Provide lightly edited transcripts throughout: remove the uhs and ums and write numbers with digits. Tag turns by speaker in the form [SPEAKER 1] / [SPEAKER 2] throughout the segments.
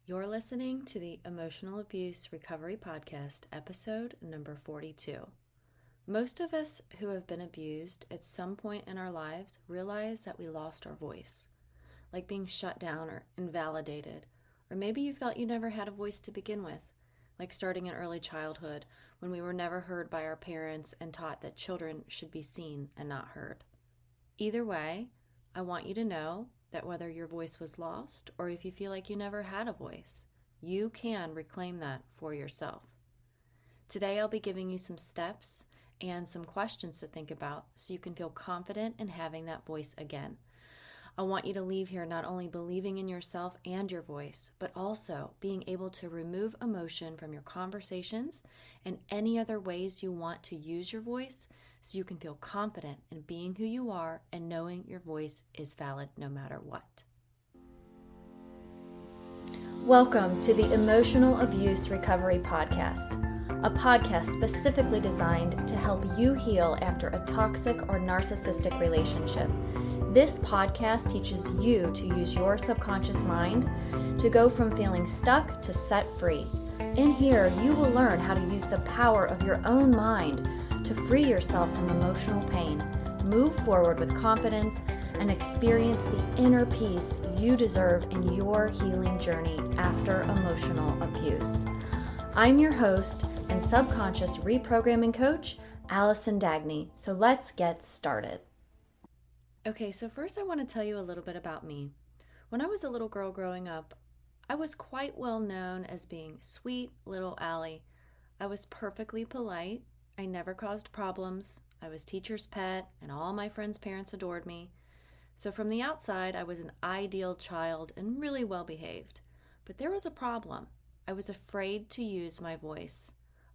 [SPEAKER 1] You're listening to the Emotional Abuse Recovery Podcast, episode number 42. Most of us who have been abused at some point in our lives realize that we lost our voice, like being shut down or invalidated, or maybe you felt you never had a voice to begin with, like starting in early childhood when we were never heard by our parents and taught that children should be seen and not heard. Either way, I want you to know that whether your voice was lost or if you feel like you never had a voice, you can reclaim that for yourself. Today I'll be giving you some steps and some questions to think about so you can feel confident in having that voice again. I want you to leave here not only believing in yourself and your voice, but also being able to remove emotion from your conversations and any other ways you want to use your voice so you can feel confident in being who you are and knowing your voice is valid no matter what. Welcome to the Emotional Abuse Recovery Podcast, a podcast specifically designed to help you heal after a toxic or narcissistic relationship. This podcast teaches you to use your subconscious mind to go from feeling stuck to set free. In here, you will learn how to use the power of your own mind to free yourself from emotional pain, move forward with confidence, and experience the inner peace you deserve in your healing journey after emotional abuse. I'm your host and subconscious reprogramming coach, Allison Dagny. So let's get started. Okay, so first I want to tell you a little bit about me. When I was a little girl growing up, I was quite well known as being sweet little Allie. I was perfectly polite. I never caused problems. I was teacher's pet, and all my friends' parents adored me. So from the outside, I was an ideal child and really well behaved. But there was a problem. I was afraid to use my voice.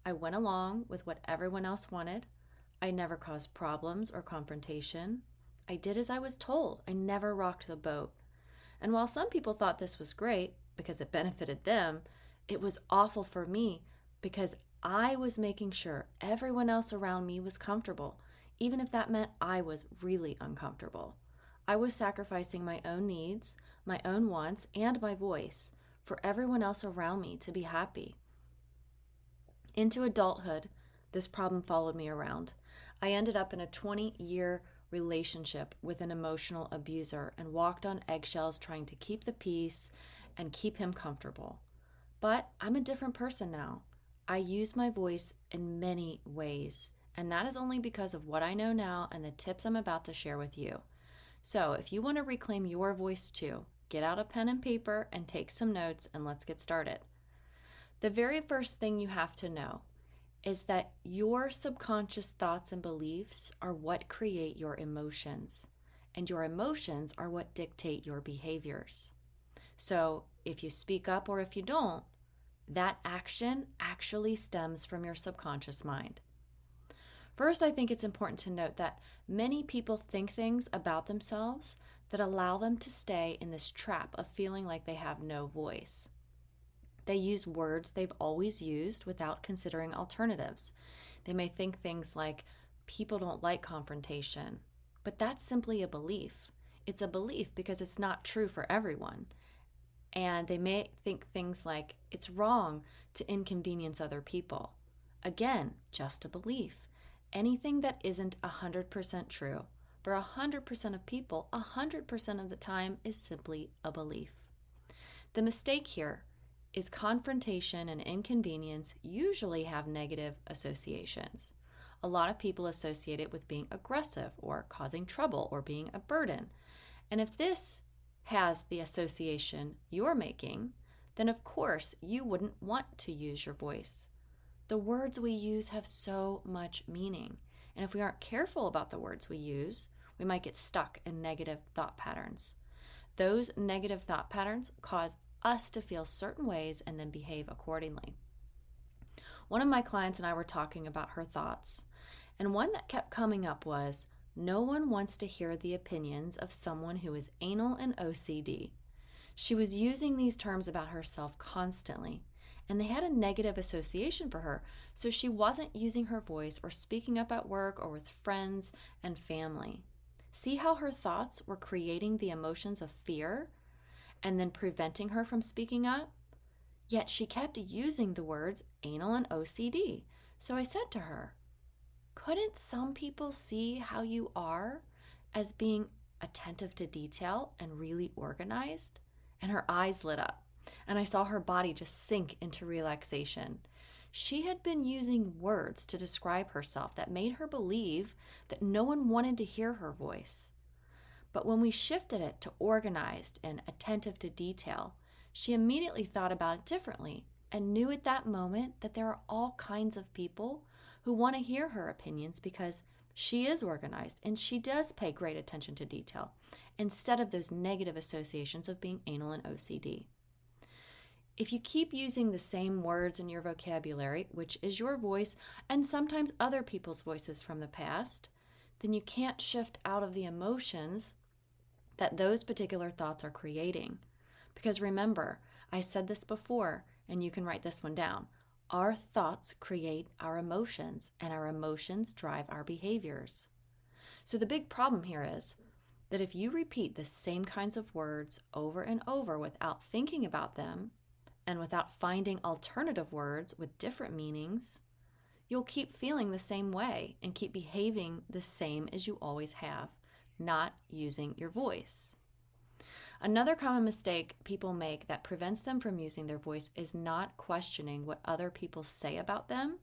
[SPEAKER 1] I went along with what everyone else wanted. I never caused problems or confrontation. I did as I was told. I never rocked the boat. And while some people thought this was great because it benefited them, it was awful for me because I was making sure everyone else around me was comfortable, even if that meant I was really uncomfortable. I was sacrificing my own needs, my own wants, and my voice for everyone else around me to be happy. Into adulthood, this problem followed me around. I ended up in a 20-year relationship with an emotional abuser and walked on eggshells trying to keep the peace and keep him comfortable. But I'm a different person now. I use my voice in many ways, and that is only because of what I know now and the tips I'm about to share with you. So if you want to reclaim your voice too, get out a pen and paper and take some notes and let's get started. The very first thing you have to know is that your subconscious thoughts and beliefs are what create your emotions, and your emotions are what dictate your behaviors. So if you speak up or if you don't, that action actually stems from your subconscious mind. First, I think it's important to note that many people think things about themselves that allow them to stay in this trap of feeling like they have no voice. They use words they've always used without considering alternatives. They may think things like, people don't like confrontation, but that's simply a belief. It's a belief because it's not true for everyone. And they may think things like, it's wrong to inconvenience other people. Again, just a belief. Anything that isn't 100% true, for 100% of people, 100% of the time is simply a belief. The mistake here is confrontation and inconvenience usually have negative associations. A lot of people associate it with being aggressive or causing trouble or being a burden. And if this has the association you're making, then of course you wouldn't want to use your voice. The words we use have so much meaning. And if we aren't careful about the words we use, we might get stuck in negative thought patterns. Those negative thought patterns cause us to feel certain ways and then behave accordingly. One of my clients and I were talking about her thoughts, and one that kept coming up was, no one wants to hear the opinions of someone who is anal and OCD. She was using these terms about herself constantly, and they had a negative association for her, so she wasn't using her voice or speaking up at work or with friends and family. See how her thoughts were creating the emotions of fear and then preventing her from speaking up? Yet she kept using the words anal and OCD. So I said to her, couldn't some people see how you are as being attentive to detail and really organized? And her eyes lit up, and I saw her body just sink into relaxation. She had been using words to describe herself that made her believe that no one wanted to hear her voice. But when we shifted it to organized and attentive to detail, she immediately thought about it differently and knew at that moment that there are all kinds of people who want to hear her opinions because she is organized and she does pay great attention to detail instead of those negative associations of being anal and OCD. If you keep using the same words in your vocabulary, which is your voice and sometimes other people's voices from the past, then you can't shift out of the emotions that those particular thoughts are creating. Because remember, I said this before, and you can write this one down. Our thoughts create our emotions, and our emotions drive our behaviors. So the big problem here is that if you repeat the same kinds of words over and over without thinking about them, and without finding alternative words with different meanings, you'll keep feeling the same way and keep behaving the same as you always have, not using your voice. Another common mistake people make that prevents them from using their voice is not questioning what other people say about them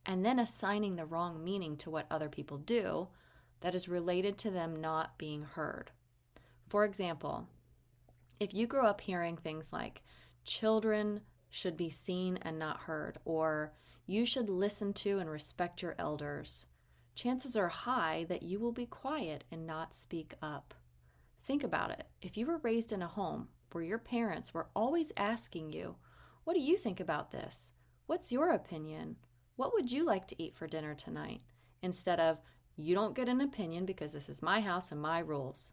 [SPEAKER 1] and then assigning the wrong meaning to what other people do that is related to them not being heard. For example, if you grow up hearing things like, children should be seen and not heard, or you should listen to and respect your elders, chances are high that you will be quiet and not speak up. Think about it. If you were raised in a home where your parents were always asking you, what do you think about this? What's your opinion? What would you like to eat for dinner tonight? Instead of, you don't get an opinion because this is my house and my rules.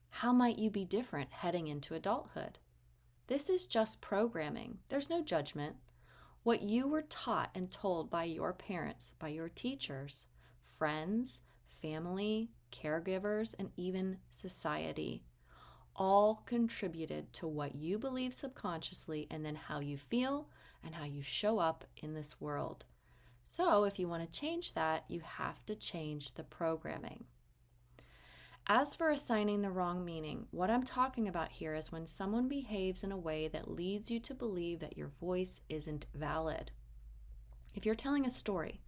[SPEAKER 1] How might you be different heading into adulthood? This is just programming. There's no judgment. What you were taught and told by your parents, by your teachers, friends, family, caregivers, and even society all contributed to what you believe subconsciously and then how you feel and how you show up in this world. So if you want to change that, you have to change the programming. As for assigning the wrong meaning, what I'm talking about here is when someone behaves in a way that leads you to believe that your voice isn't valid. If you're telling a story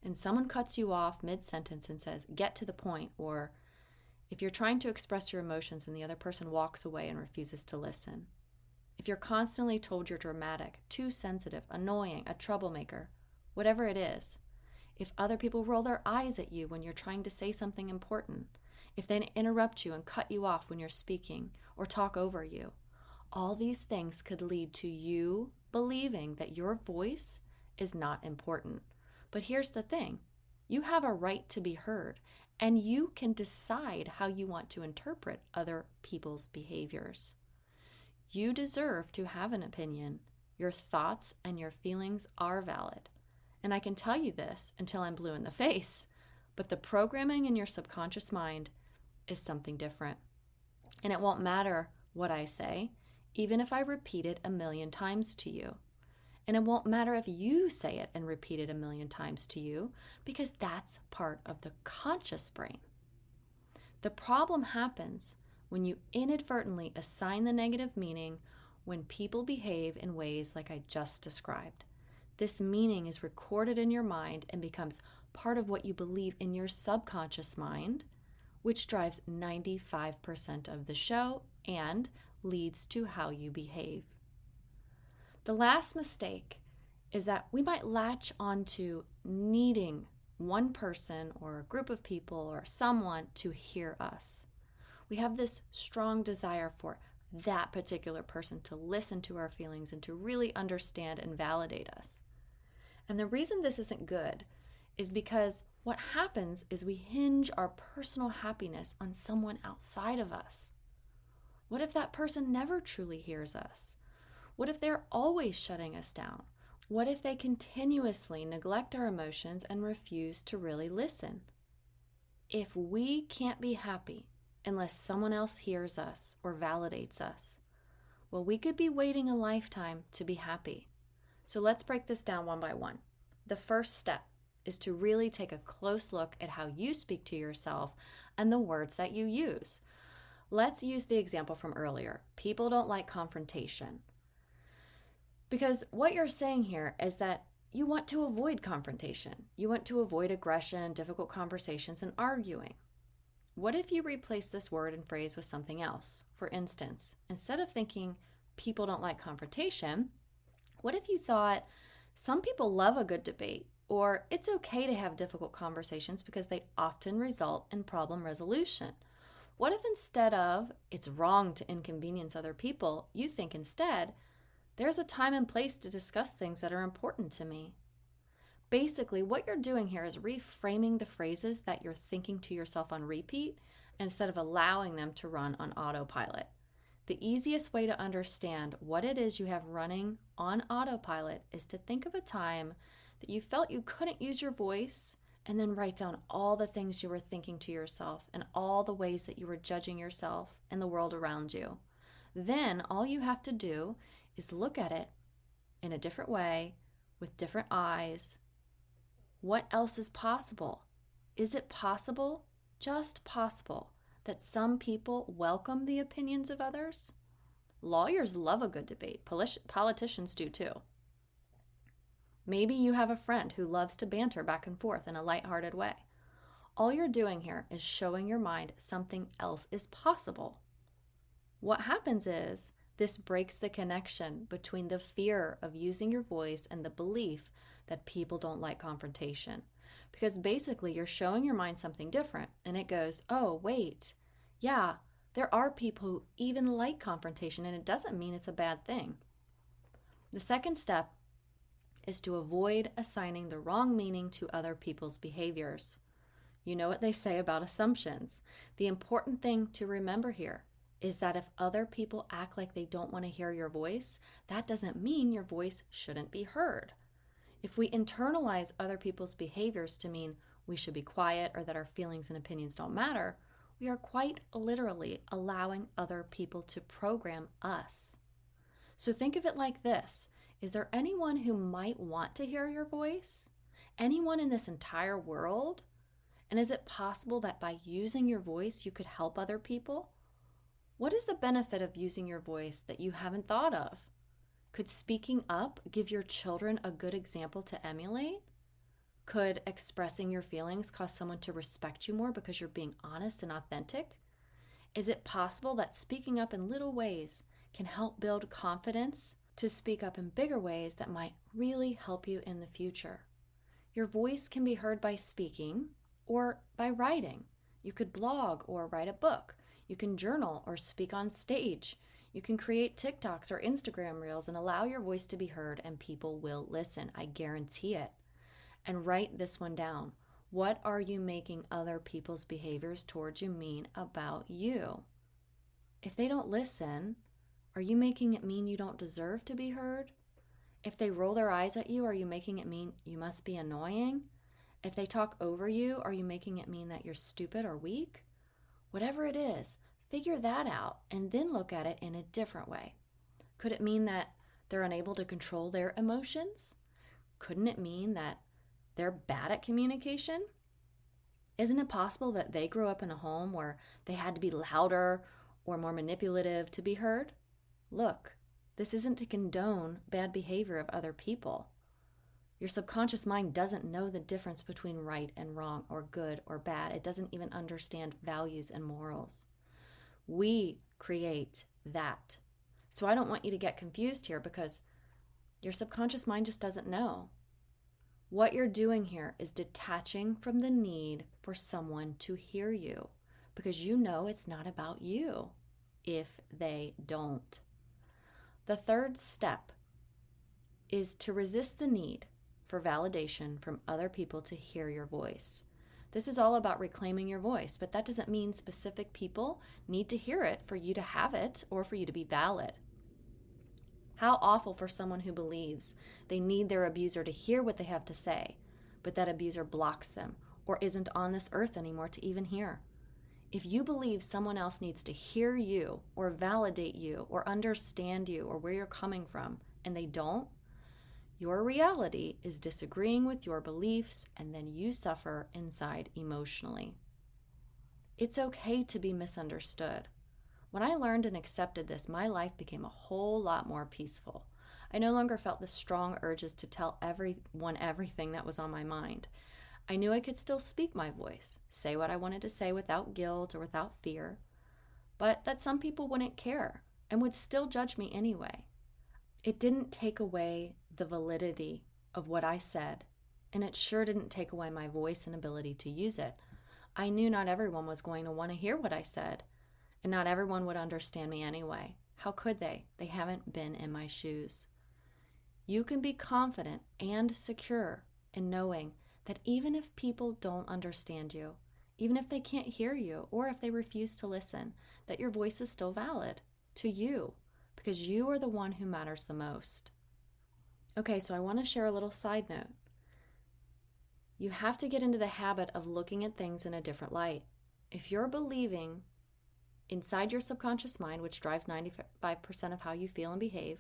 [SPEAKER 1] and someone cuts you off mid-sentence and says, get to the point, or if you're trying to express your emotions and the other person walks away and refuses to listen, if you're constantly told you're dramatic, too sensitive, annoying, a troublemaker, whatever it is, if other people roll their eyes at you when you're trying to say something important, if they interrupt you and cut you off when you're speaking or talk over you, all these things could lead to you believing that your voice is not important. But here's the thing, you have a right to be heard, and you can decide how you want to interpret other people's behaviors. You deserve to have an opinion. Your thoughts and your feelings are valid. And I can tell you this until I'm blue in the face, but the programming in your subconscious mind is something different. And it won't matter what I say, even if I repeat it 1,000,000 times to you. And it won't matter if you say it and repeat it 1,000,000 times to you, because that's part of the conscious brain. The problem happens when you inadvertently assign the negative meaning when people behave in ways like I just described. This meaning is recorded in your mind and becomes part of what you believe in your subconscious mind, which drives 95% of the show and leads to how you behave. The last mistake is that we might latch onto needing one person or a group of people or someone to hear us. We have this strong desire for that particular person to listen to our feelings and to really understand and validate us. And the reason this isn't good is because what happens is we hinge our personal happiness on someone outside of us. What if that person never truly hears us? What if they're always shutting us down? What if they continuously neglect our emotions and refuse to really listen? If we can't be happy unless someone else hears us or validates us, well, we could be waiting a lifetime to be happy. So let's break this down one by one. The first step is to really take a close look at how you speak to yourself and the words that you use. Let's use the example from earlier. People don't like confrontation. Because what you're saying here is that you want to avoid confrontation. You want to avoid aggression, difficult conversations, and arguing. What if you replace this word and phrase with something else? For instance, instead of thinking people don't like confrontation, what if you thought some people love a good debate, or it's okay to have difficult conversations because they often result in problem resolution? What if instead of it's wrong to inconvenience other people, you think instead, there's a time and place to discuss things that are important to me? Basically, what you're doing here is reframing the phrases that you're thinking to yourself on repeat instead of allowing them to run on autopilot. The easiest way to understand what it is you have running on autopilot is to think of a time that you felt you couldn't use your voice and then write down all the things you were thinking to yourself and all the ways that you were judging yourself and the world around you. Then all you have to do is look at it in a different way with different eyes. What else is possible? Is it possible, just possible, that some people welcome the opinions of others? Lawyers love a good debate. Politicians do too. Maybe you have a friend who loves to banter back and forth in a lighthearted way. All you're doing here is showing your mind something else is possible. What happens is this breaks the connection between the fear of using your voice and the belief that people don't like confrontation. Because basically you're showing your mind something different and it goes, oh, wait, yeah, there are people who even like confrontation and it doesn't mean it's a bad thing. The second step is to avoid assigning the wrong meaning to other people's behaviors. You know what they say about assumptions. The important thing to remember here is that if other people act like they don't want to hear your voice, that doesn't mean your voice shouldn't be heard. If we internalize other people's behaviors to mean we should be quiet or that our feelings and opinions don't matter, we are quite literally allowing other people to program us. So think of it like this. Is there anyone who might want to hear your voice? Anyone in this entire world? And is it possible that by using your voice, you could help other people? What is the benefit of using your voice that you haven't thought of? Could speaking up give your children a good example to emulate? Could expressing your feelings cause someone to respect you more because you're being honest and authentic? Is it possible that speaking up in little ways can help build confidence to speak up in bigger ways that might really help you in the future? Your voice can be heard by speaking or by writing. You could blog or write a book. You can journal or speak on stage. You can create TikToks or Instagram reels and allow your voice to be heard, and people will listen. I guarantee it. And write this one down. What are you making other people's behaviors towards you mean about you? If they don't listen, are you making it mean you don't deserve to be heard? If they roll their eyes at you, are you making it mean you must be annoying? If they talk over you, are you making it mean that you're stupid or weak? Whatever it is, figure that out and then look at it in a different way. Could it mean that they're unable to control their emotions? Couldn't it mean that they're bad at communication? Isn't it possible that they grew up in a home where they had to be louder or more manipulative to be heard? Look, this isn't to condone bad behavior of other people. Your subconscious mind doesn't know the difference between right and wrong or good or bad. It doesn't even understand values and morals. We create that. So I don't want you to get confused here because your subconscious mind just doesn't know. What you're doing here is detaching from the need for someone to hear you because you know it's not about you if they don't. The third step is to resist the need for validation from other people to hear your voice. This is all about reclaiming your voice, but that doesn't mean specific people need to hear it for you to have it or for you to be valid. How awful for someone who believes they need their abuser to hear what they have to say, but that abuser blocks them or isn't on this earth anymore to even hear. If you believe someone else needs to hear you or validate you or understand you or where you're coming from, and they don't, Your reality is disagreeing with your beliefs, and then you suffer inside emotionally. It's okay to be misunderstood. When I learned and accepted this, my life became a whole lot more peaceful. I no longer felt the strong urges to tell everyone everything that was on my mind. I knew I could still speak my voice, say what I wanted to say without guilt or without fear, but that some people wouldn't care and would still judge me anyway. It didn't take away the validity of what I said, and it sure didn't take away my voice and ability to use it. I knew not everyone was going to want to hear what I said, and not everyone would understand me anyway. How could they? They haven't been in my shoes. You can be confident and secure in knowing that even if people don't understand you, even if they can't hear you, or if they refuse to listen, that your voice is still valid to you, because you are the one who matters the most. Okay, so I want to share a little side note. You have to get into the habit of looking at things in a different light. If you're believing inside your subconscious mind, which drives 95% of how you feel and behave,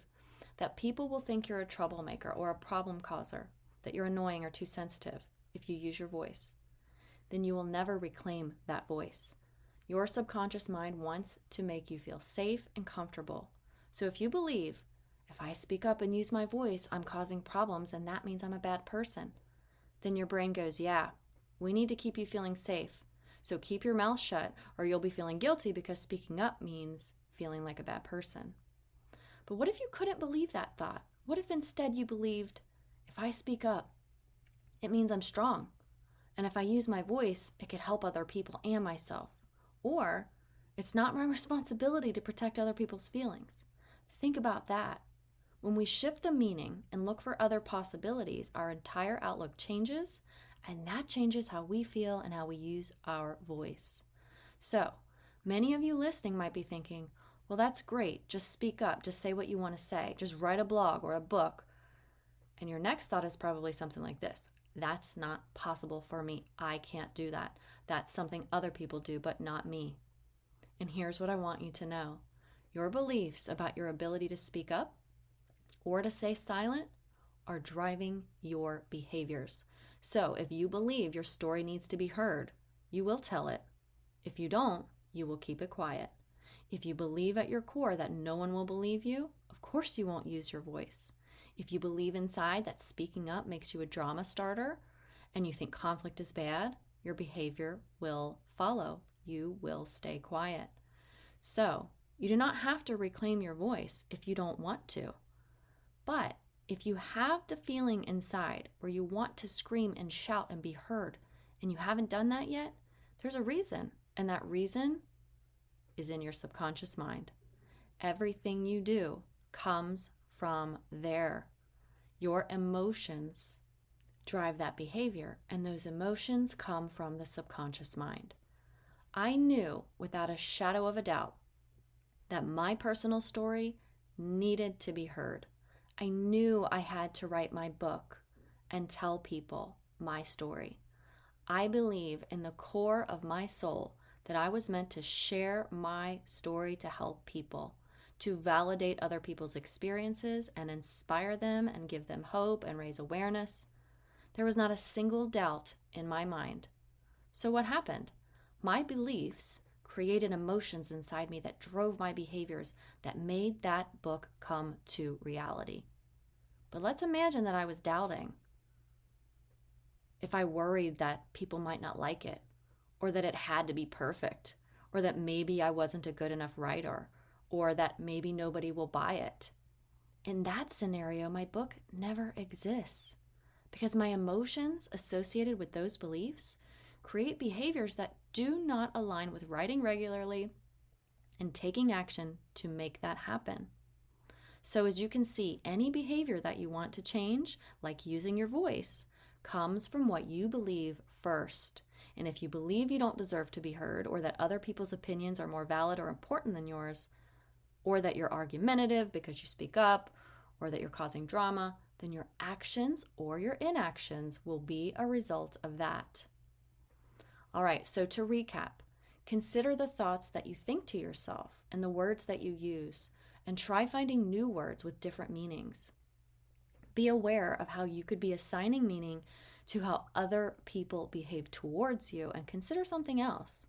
[SPEAKER 1] that people will think you're a troublemaker or a problem causer, that you're annoying or too sensitive if you use your voice, then you will never reclaim that voice. Your subconscious mind wants to make you feel safe and comfortable. So if you believe, if I speak up and use my voice, I'm causing problems and that means I'm a bad person, then your brain goes, yeah, we need to keep you feeling safe. So keep your mouth shut or you'll be feeling guilty because speaking up means feeling like a bad person. But what if you couldn't believe that thought? What if instead you believed, if I speak up, it means I'm strong. And if I use my voice, it could help other people and myself. Or it's not my responsibility to protect other people's feelings. Think about that. When we shift the meaning and look for other possibilities, our entire outlook changes, and that changes how we feel and how we use our voice. So, many of you listening might be thinking, well, that's great. Just speak up. Just say what you want to say. Just write a blog or a book. And your next thought is probably something like this. That's not possible for me. I can't do that. That's something other people do, but not me. And here's what I want you to know. Your beliefs about your ability to speak up or to stay silent are driving your behaviors. So if you believe your story needs to be heard, you will tell it. If you don't, you will keep it quiet. If you believe at your core that no one will believe you, of course you won't use your voice. If you believe inside that speaking up makes you a drama starter and you think conflict is bad, your behavior will follow. You will stay quiet. So you do not have to reclaim your voice if you don't want to. But if you have the feeling inside where you want to scream and shout and be heard and you haven't done that yet, there's a reason. And that reason is in your subconscious mind. Everything you do comes from there. Your emotions drive that behavior, and those emotions come from the subconscious mind. I knew without a shadow of a doubt that my personal story needed to be heard. I knew I had to write my book and tell people my story. I believe in the core of my soul that I was meant to share my story to help people, to validate other people's experiences and inspire them and give them hope and raise awareness. There was not a single doubt in my mind. So what happened? My beliefs created emotions inside me that drove my behaviors that made that book come to reality. But let's imagine that I was doubting. If I worried that people might not like it, or that it had to be perfect, or that maybe I wasn't a good enough writer, or that maybe nobody will buy it. In that scenario, my book never exists because my emotions associated with those beliefs create behaviors that do not align with writing regularly and taking action to make that happen. So as you can see, any behavior that you want to change, like using your voice, comes from what you believe first. And if you believe you don't deserve to be heard, or that other people's opinions are more valid or important than yours, or that you're argumentative because you speak up, or that you're causing drama, then your actions or your inactions will be a result of that. All right, so to recap, consider the thoughts that you think to yourself and the words that you use, and try finding new words with different meanings. Be aware of how you could be assigning meaning to how other people behave towards you and consider something else.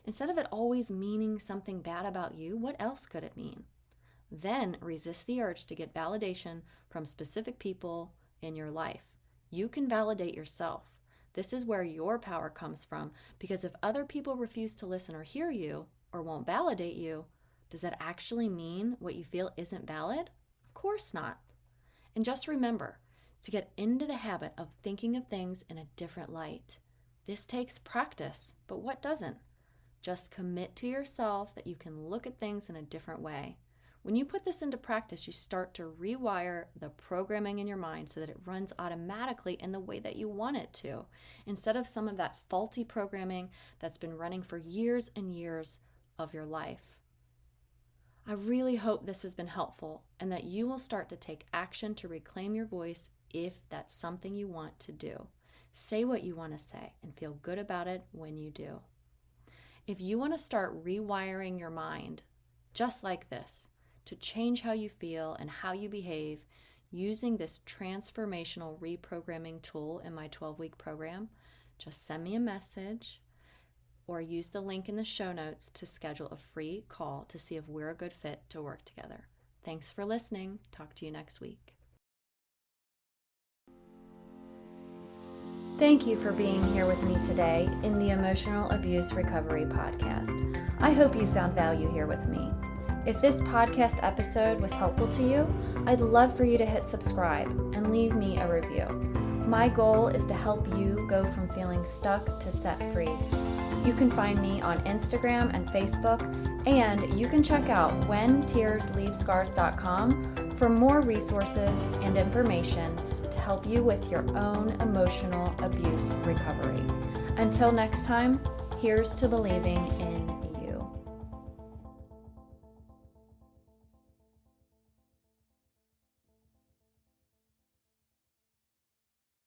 [SPEAKER 1] Instead of it always meaning something bad about you, what else could it mean? Then resist the urge to get validation from specific people in your life. You can validate yourself. This is where your power comes from, because if other people refuse to listen or hear you or won't validate you, does that actually mean what you feel isn't valid? Of course not. And just remember to get into the habit of thinking of things in a different light. This takes practice, but what doesn't? Just commit to yourself that you can look at things in a different way. When you put this into practice, you start to rewire the programming in your mind so that it runs automatically in the way that you want it to, instead of some of that faulty programming that's been running for years and years of your life. I really hope this has been helpful and that you will start to take action to reclaim your voice if that's something you want to do. Say what you want to say and feel good about it when you do. If you want to start rewiring your mind just like this, to change how you feel and how you behave using this transformational reprogramming tool in my 12-week program, just send me a message or use the link in the show notes to schedule a free call to see if we're a good fit to work together. Thanks for listening. Talk to you next week. Thank you for being here with me today in the Emotional Abuse Recovery Podcast. I hope you found value here with me. If this podcast episode was helpful to you, I'd love for you to hit subscribe and leave me a review. My goal is to help you go from feeling stuck to set free. You can find me on Instagram and Facebook, and you can check out whentearsleavescars.com for more resources and information to help you with your own emotional abuse recovery. Until next time, here's to believing in